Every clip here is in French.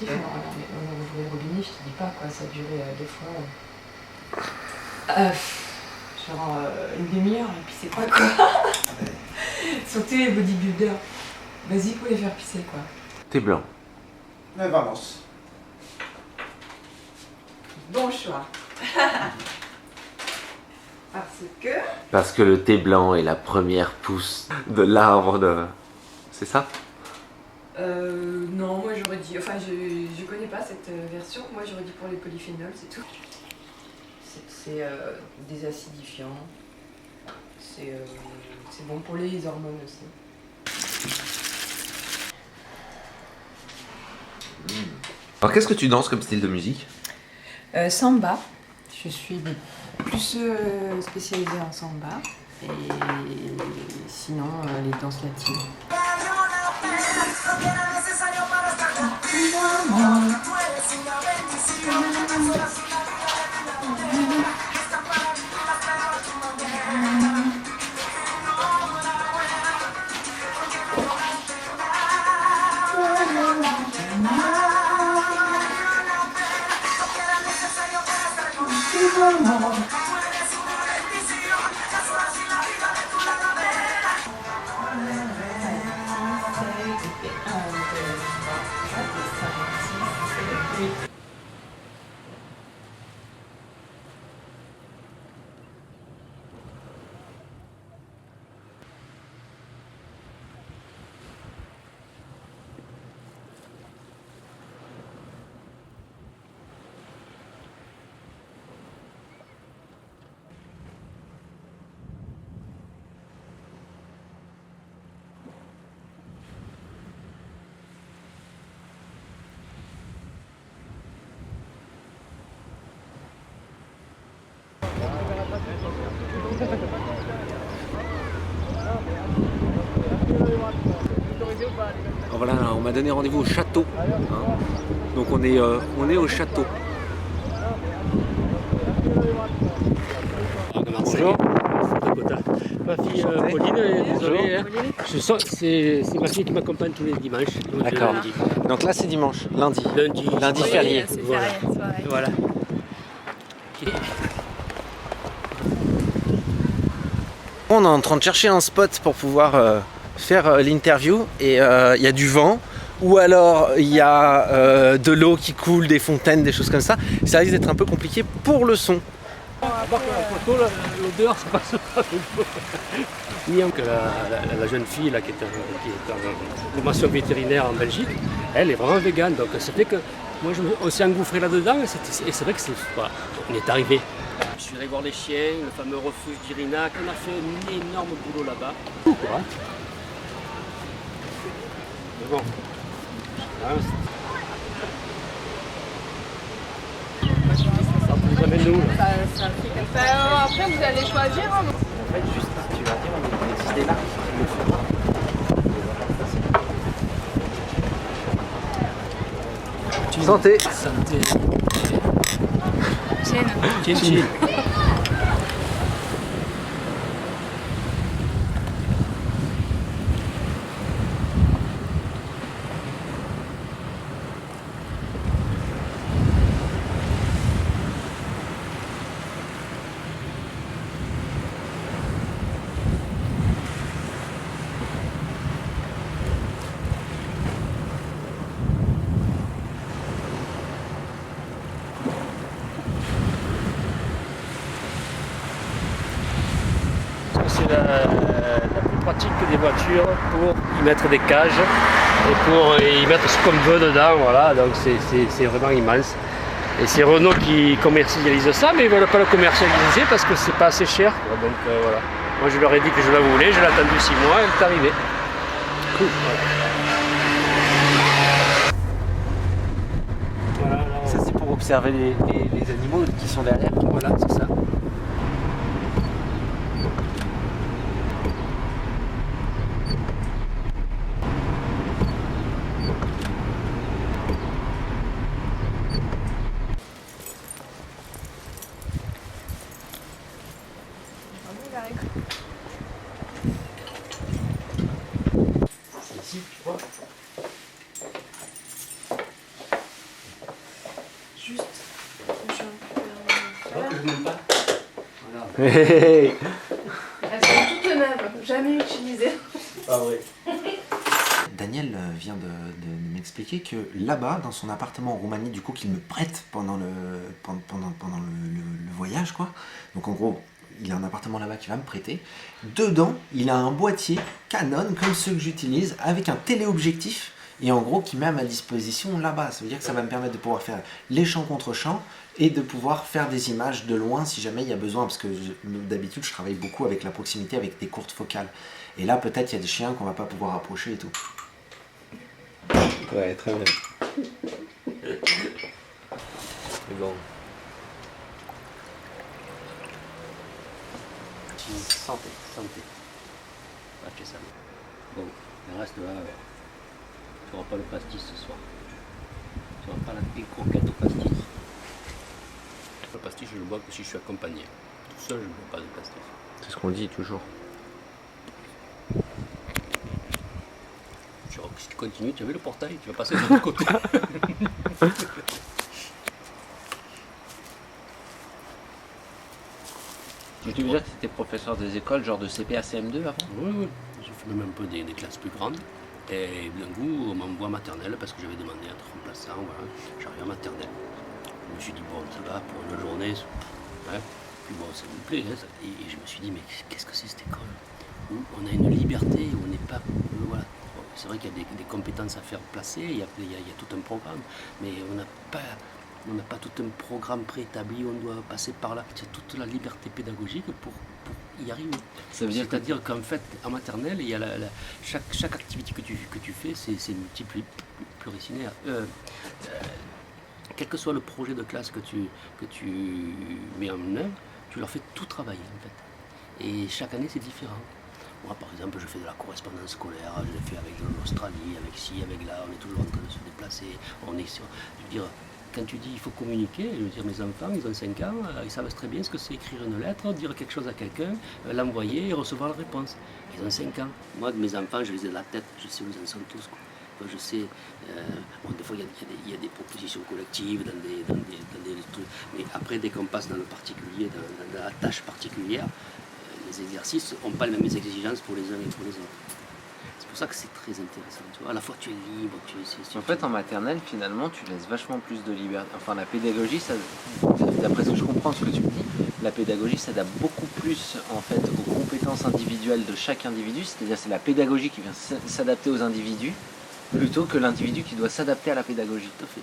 sportif, on a ouvert le robinet, je te dis pas quoi, ça a duré 2 fois. Genre une demi-heure, et puis c'est quoi Surtout les bodybuilders. Vas-y pour les faire pisser quoi. T'es blanc. Mais balance. Bon choix. Parce que le thé blanc est la première pousse de l'arbre de... C'est ça? Non, moi j'aurais dit, enfin je connais pas cette version, moi j'aurais dit pour les polyphénols, c'est tout. C'est désacidifiant, c'est bon pour les hormones aussi. Alors qu'est-ce que tu danses comme style de musique? Samba, je suis plus spécialisée en samba et sinon les danses latines. Alors voilà, on m'a donné rendez-vous au château. Hein. Donc on est au château. Bonjour. Ma fille Pauline, désolé. Hein. C'est ma fille qui m'accompagne tous les dimanches. D'accord. Donc là c'est dimanche, lundi. Lundi Oui, férié. c'est Voilà. férié, c'est vrai. Voilà. On est en train de chercher un spot pour pouvoir faire l'interview et il y a du vent ou alors il y a de l'eau qui coule, des fontaines, des choses comme ça. Ça risque d'être un peu compliqué pour le son. L'odeur, ça passe pas. Que la jeune fille là, qui est en formation vétérinaire en Belgique, elle est vraiment végane. Donc ça fait que moi on s'est engouffré là-dedans et c'est vrai que voilà, on est arrivé. Je suis allé voir les chiens, le fameux refuge d'Irina, on a fait un énorme boulot là-bas. Mais bon. Ça nous amène nous. Après, vous allez choisir. Hein. En fait, juste, tu vas dire, il existe des marques qui le font pas. Santé. Santé. Chin. Chin. C'est la plus pratique des voitures pour y mettre des cages et pour y mettre ce qu'on veut dedans, voilà, donc c'est vraiment immense. Et c'est Renault qui commercialise ça, mais ils ne veulent pas le commercialiser parce que c'est pas assez cher, quoi. Donc voilà. Moi je leur ai dit que je la voulais, je l'ai attendu 6 mois, elle est arrivée. Cool, voilà. Voilà, Ça c'est pour observer les animaux qui sont derrière. voilà, c'est ça. C'est ici, tu vois. pèsent même pas. Voilà. Hey. Elles sont toutes neuves, jamais utilisées. Pas vrai. Daniel vient de m'expliquer que là-bas, dans son appartement en Roumanie, du coup, qu'il me prête pendant le voyage, quoi. Donc en gros, il a un appartement là-bas qu'il va me prêter. Dedans, il a un boîtier Canon, comme ceux que j'utilise, avec un téléobjectif, et en gros, qui met à ma disposition là-bas. Ça veut dire que ça va me permettre de pouvoir faire les champs contre champs, et de pouvoir faire des images de loin si jamais il y a besoin, parce que d'habitude, je travaille beaucoup avec la proximité, avec des courtes focales. Et là, peut-être, il y a des chiens qu'on va pas pouvoir approcher et tout. Ouais, très bien. C'est bon. Santé. Va chez ça. Bon, le reste là, tu n'auras pas le pastis ce soir. Tu n'auras pas la croquette au pastis. Le pastis, je le bois que si je suis accompagné. Tout seul, je ne bois pas de pastis. C'est ce qu'on dit toujours. Si tu continues, tu as vu le portail, tu vas passer de l'autre côté. Tu veux dire que tu étais professeur des écoles, genre de CP à CM2 avant? Oui. J'ai fait même un peu des classes plus grandes. Et d'un coup, on m'envoie maternelle parce que j'avais demandé à être remplaçant. Voilà. J'arrive à maternelle. Je me suis dit, bon, ça va pour une journée. Ouais. Puis bon, ça me plaît. Hein, ça. Et je me suis dit, mais qu'est-ce que c'est cette école où on a une liberté, où on n'est pas. Voilà. Bon, c'est vrai qu'il y a des compétences à faire placer, il y a tout un programme, mais on n'a pas tout un programme préétabli, on doit passer par là. C'est toute la liberté pédagogique pour y arriver. Ça veut dire C'est-à-dire qu'en fait, en maternelle, il y a chaque activité que tu fais, c'est multipluricinaire. Quel que soit le projet de classe que tu mets en œuvre, tu leur fais tout travailler en fait. Et chaque année, c'est différent. Moi, par exemple, je fais de la correspondance scolaire, je l'ai fait avec l'Australie, avec ci, avec là, on est toujours en train de se déplacer. Je veux dire, quand tu dis il faut communiquer, je veux dire, mes enfants, ils ont 5 ans, ils savent très bien ce que c'est écrire une lettre, dire quelque chose à quelqu'un, l'envoyer et recevoir la réponse. Ils ont 5 ans. Moi, de mes enfants, je les ai de la tête, je sais où ils en sont tous, quoi. Enfin, je sais, bon, des fois, il y a des propositions collectives dans des trucs, mais après, dès qu'on passe dans le particulier, dans la tâche particulière, les exercices n'ont pas les mêmes exigences pour les uns et pour les autres. C'est pour ça que c'est très intéressant. Tu vois, à la fois tu es libre. En fait, en maternelle, finalement, tu laisses vachement plus de liberté. Enfin, la pédagogie, ça, d'après ce que je comprends, ce que tu me dis, la pédagogie s'adapte beaucoup plus en fait aux compétences individuelles de chaque individu. C'est-à-dire, c'est la pédagogie qui vient s'adapter aux individus plutôt que l'individu qui doit s'adapter à la pédagogie. Tout à fait.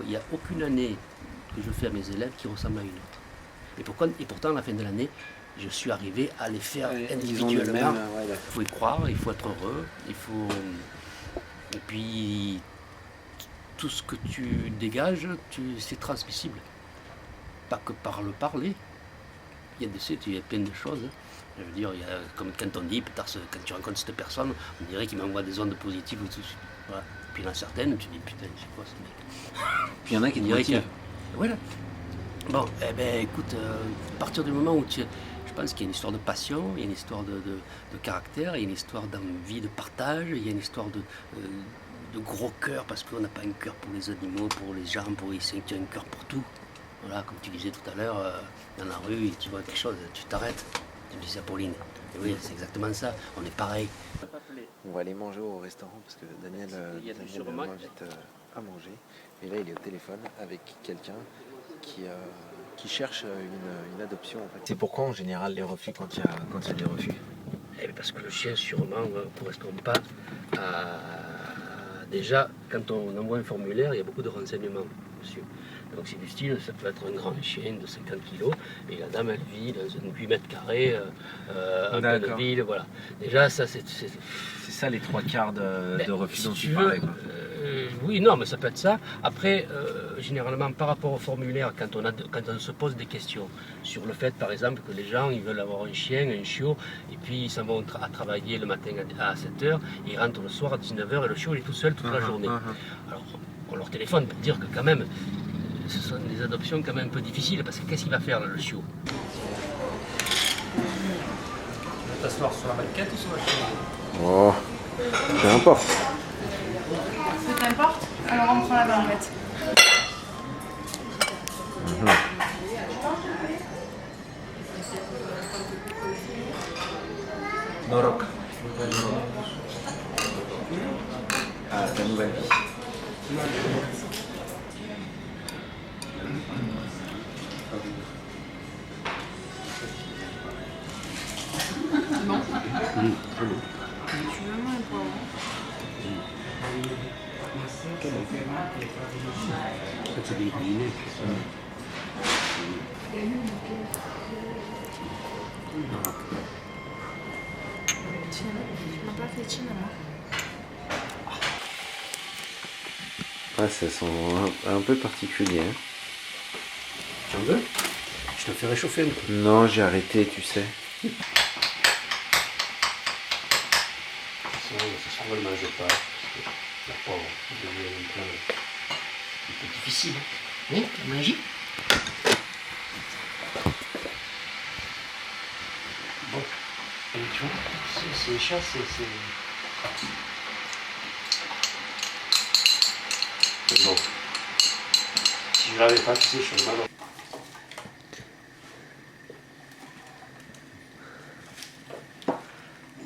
Il n'y a aucune année que je fais à mes élèves qui ressemble à une autre. Et pourtant, à la fin de l'année, je suis arrivé à les faire individuellement. Il faut y croire, il faut être heureux, il faut. Et puis, tout ce que tu dégages, c'est transmissible. Pas que par le parler. Il y a plein de choses. Je veux dire, il y a, comme quand on dit, quand tu rencontres cette personne, on dirait qu'il m'envoie des ondes positives. Voilà. Puis il y en a certaines, tu dis, putain, c'est quoi ce mec? Puis il y en a qui te Voilà. Bon, eh ben, écoute, à partir du moment où je pense qu'il y a une histoire de passion, il y a une histoire de caractère, il y a une histoire d'envie de partage, il y a une histoire de gros cœur, parce qu'on n'a pas un cœur pour les animaux, pour les gens, pour les tu as un cœur pour tout. Voilà, comme tu disais tout à l'heure, dans la rue, et tu vois quelque chose, tu t'arrêtes. Tu me disais à Pauline. Et oui, c'est exactement ça, on est pareil. On va aller manger au restaurant parce que Daniel m'invite à manger. Et là, il est au téléphone avec quelqu'un qui cherche une adoption. En fait. C'est pourquoi en général les refus quand il y a des refus? Parce que le chien sûrement ne correspond pas à... Déjà, quand on envoie un formulaire, il y a beaucoup de renseignements, monsieur. Donc c'est du style, ça peut être un grand chien de 50 kg, et la dame elle vit dans un 8 mètres carrés, en pleine ville, voilà. Déjà ça c'est ça les 3/4 de refus dont tu parlais. Oui, non, mais ça peut être ça. Après, généralement, par rapport au formulaire, quand on se pose des questions sur le fait, par exemple, que les gens ils veulent avoir un chien, un chiot, et puis ils s'en vont à travailler le matin à 7h, ils rentrent le soir à 19h, et le chiot il est tout seul toute la journée. Alors, on leur téléphone pour dire que quand même, ce sont des adoptions quand même un peu difficiles, parce que qu'est-ce qu'il va faire là, le chiot? Tu veux t'asseoir sur la banquette ou sur la chaise? Oh, peu importe. Peu importe, alors on prend la banquette. Maroc. Ah, ta nouvelle vie. C'est des dîners. Ouais, ça sent un peu particulier. Hein. Tu en veux? Je te fais réchauffer un peu. Non, j'ai arrêté, tu sais. Ça ne le mange pas. La pauvre, il devient un peu difficile. Oui, la magie. Bon, et tu vois, c'est chat, c'est... Bon. Si je l'avais pas, tu sais, je suis mal.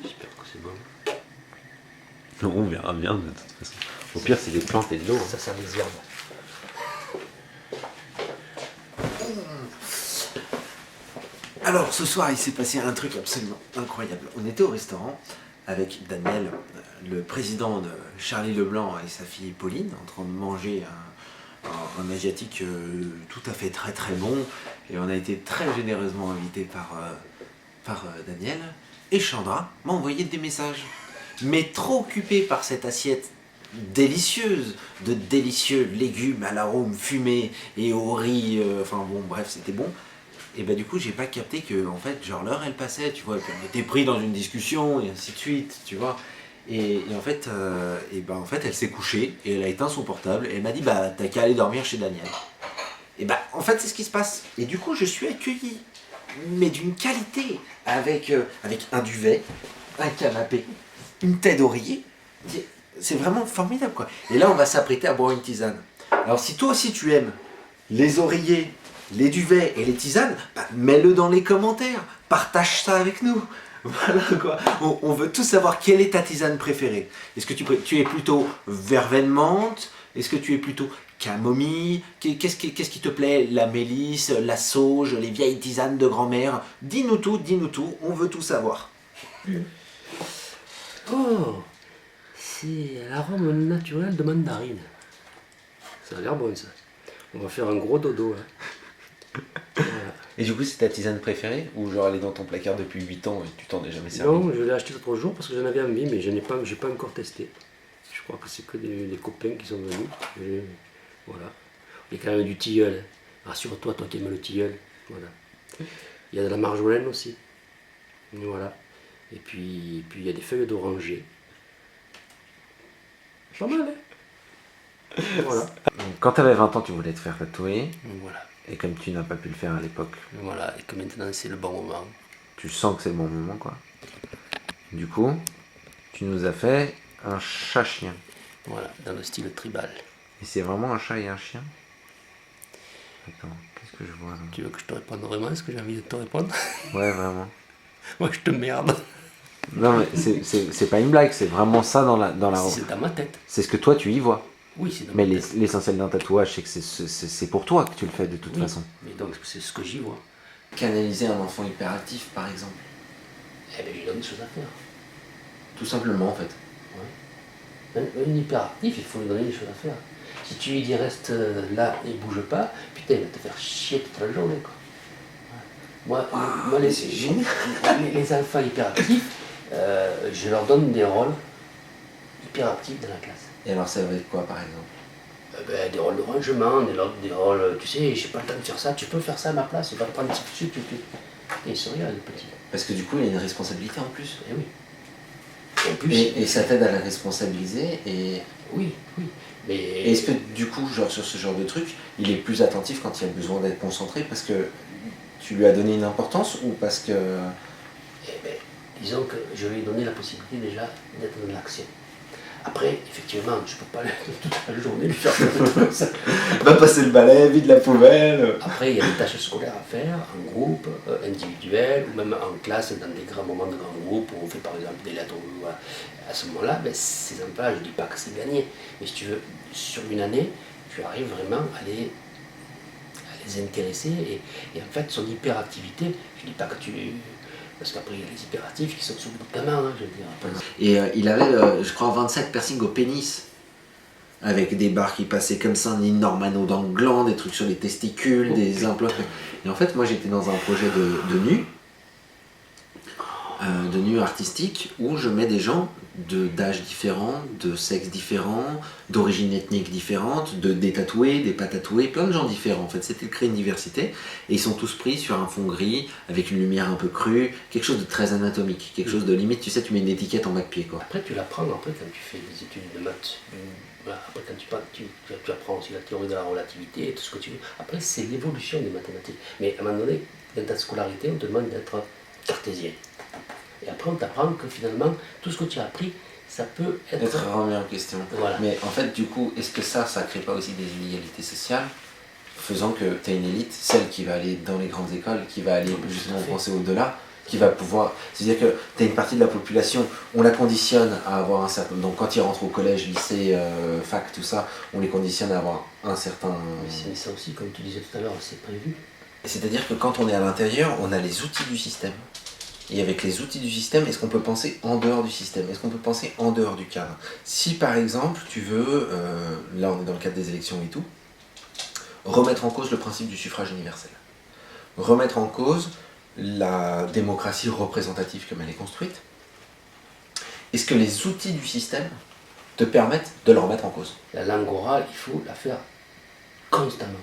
J'espère que c'est bon. On verra bien de toute façon. Au pire, c'est des plantes et de l'eau. Ça sent les herbes. Alors, ce soir, il s'est passé un truc absolument incroyable. On était au restaurant avec Daniel, le président de Charlie Leblanc et sa fille Pauline, en train de manger un asiatique tout à fait très très bon. Et on a été très généreusement invités par Daniel. Et Chandra m'a envoyé des messages. Mais trop occupé par cette assiette délicieuse, de délicieux légumes à l'arôme fumé et au riz, enfin bon, bref, c'était bon. Et bah du coup, j'ai pas capté que, en fait, genre l'heure elle passait, tu vois, et puis on était pris dans une discussion et ainsi de suite, tu vois. Et en fait, elle s'est couchée et elle a éteint son portable et elle m'a dit, bah t'as qu'à aller dormir chez Daniel. Et bah en fait, c'est ce qui se passe. Et du coup, je suis accueilli, mais d'une qualité, avec un duvet, un canapé, une tête d'oreiller. C'est vraiment formidable, quoi. Et là, on va s'apprêter à boire une tisane. Alors, si toi aussi tu aimes les oreillers, les duvets et les tisanes, bah, mets-le dans les commentaires. Partage ça avec nous. Voilà, quoi. On veut tous savoir quelle est ta tisane préférée. Est-ce que tu es plutôt verveine menthe? Est-ce que tu es plutôt camomille? Qu'est-ce qui te plaît? La mélisse, la sauge, les vieilles tisanes de grand-mère? Dis-nous tout, on veut tout savoir. Oh, c'est l'arôme naturel de mandarine. Ça a l'air bon, ça. On va faire un gros dodo. Hein. Voilà. Et du coup, c'est ta tisane préférée? Ou genre elle est dans ton placard depuis 8 ans et tu t'en es jamais servi? Non, je l'ai acheté l'autre jour parce que j'en avais envie, mais je n'ai pas encore testé. Je crois que c'est que des copains qui sont venus. Voilà. Il y a quand même du tilleul. Rassure-toi, toi qui aimes le tilleul. Voilà. Il y a de la marjolaine aussi. Voilà. Et puis il y a des feuilles d'oranger. Pas mal, hein? Voilà. Quand tu avais 20 ans, tu voulais te faire tatouer. Voilà. Et comme tu n'as pas pu le faire à l'époque, Voilà. Et que maintenant c'est le bon moment. tu sens que c'est le bon moment, quoi. Du coup, tu nous as fait un chat-chien. Voilà, dans le style tribal. Et c'est vraiment un chat et un chien? Attends, qu'est-ce que je vois là? Tu veux que je te réponde vraiment ce que j'ai envie de te répondre? Ouais, vraiment. Moi je te merde. Non, mais c'est pas une blague, c'est vraiment ça dans la... C'est dans ma tête. C'est ce que toi tu y vois. Oui, c'est dans Mais ma tête. l'essentiel d'un tatouage, c'est que c'est pour toi que tu le fais de toute Oui, façon. mais donc c'est ce que j'y vois. Canaliser un enfant hyperactif, par exemple. Eh bien, j'ai donne des choses à faire. Tout simplement, en fait. Un hyperactif, il faut lui donner des choses à faire. Si tu lui dis reste là et bouge pas, putain, il va te faire chier toute la journée, quoi. Moi, les enfants hyperactifs, je leur donne des rôles hyperactifs dans la classe. Et alors, ça va être quoi, par exemple? Des rôles de rangement, des rôles, tu sais, j'ai pas le temps de faire ça, tu peux faire ça à ma place, il va te prendre dessus, et il se regarde, le petit. Parce que du coup, il y a une responsabilité en plus. Eh oui. En plus, Et ça t'aide à la responsabiliser et... Oui, oui. Mais... Et est-ce que du coup, genre sur ce genre de truc, il est plus attentif quand il a besoin d'être concentré parce que tu lui as donné une importance ou parce que... Eh ben, disons que je lui ai donné la possibilité déjà d'être dans l'action. Après, effectivement, je ne peux pas toute la journée lui faire ça. Va passer le balai, vide la poubelle. Après, il y a des tâches scolaires à faire, en groupe, individuel, ou même en classe, dans des grands moments de grands groupes, où on fait par exemple des lettres. Voilà. À ce moment-là, ben, ces emplois, je ne dis pas que c'est gagné, mais si tu veux, sur une année, tu arrives vraiment à les intéresser, et en fait, son hyperactivité, je ne dis pas que tu... Parce qu'après, il y a les hyperactifs qui sont sous le gamin, hein, je veux dire. Et il avait, je crois, 27 piercings au pénis. Avec des barres qui passaient comme ça, un Normano dans le gland, des trucs sur les testicules, des implants. Et en fait, moi, j'étais dans un projet de nu artistique, où je mets des gens d'âge différents, de sexe différents, d'origine ethnique différente, des tatoués, des pas tatoués, plein de gens différents. En fait, c'était de créer une diversité, et ils sont tous pris sur un fond gris, avec une lumière un peu crue, quelque chose de très anatomique, quelque chose de limite, tu sais, tu mets une étiquette en bac-pied, quoi. Après, tu l'apprends après quand tu fais des études de maths. Après, quand tu apprends aussi la théorie de la relativité et tout ce que tu veux. Après, c'est l'évolution des mathématiques. Mais à un moment donné, dans ta scolarité, on te demande d'être cartésien. Et après, on t'apprend que finalement, tout ce que tu as appris, ça peut être remis en question. Voilà. Mais en fait, du coup, est-ce que ça crée pas aussi des inégalités sociales, faisant que tu as une élite, celle qui va aller dans les grandes écoles, qui va aller justement penser au-delà, qui va pouvoir... C'est-à-dire que tu as une partie de la population, on la conditionne à avoir un certain... Donc quand ils rentrent au collège, lycée, fac, tout ça, on les conditionne à avoir un certain... Mais ça aussi, comme tu disais tout à l'heure, c'est prévu. C'est-à-dire que quand on est à l'intérieur, on a les outils du système. Et avec les outils du système, est-ce qu'on peut penser en dehors du système? Est-ce qu'on peut penser en dehors du cadre? Si par exemple, tu veux, là on est dans le cadre des élections et tout, remettre en cause le principe du suffrage universel, remettre en cause la démocratie représentative comme elle est construite, est-ce que les outils du système te permettent de le remettre en cause? La langue orale, il faut la faire constamment.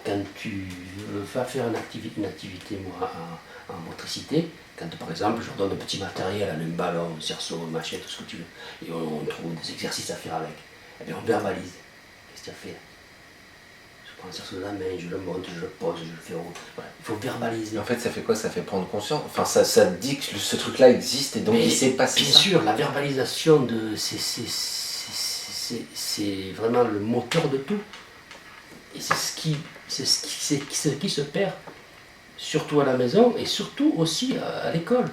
Quand tu veux faire une activité moi, en motricité, quand par exemple je leur donne un petit matériel, un ballon, un cerceau, un machin, tout ce que tu veux, et on trouve des exercices à faire avec, et bien on verbalise. Qu'est-ce que tu as fait? Je prends un cerceau de la main, je le monte, je le pose, je le fais en haut. Voilà. Il faut verbaliser. Et en fait, ça fait quoi? Ça fait prendre conscience. Enfin, ça dit que ce truc-là existe et donc il s'est passé. Bien sûr, la verbalisation, c'est vraiment le moteur de tout. Et c'est ce qui se perd, surtout à la maison et surtout aussi à l'école.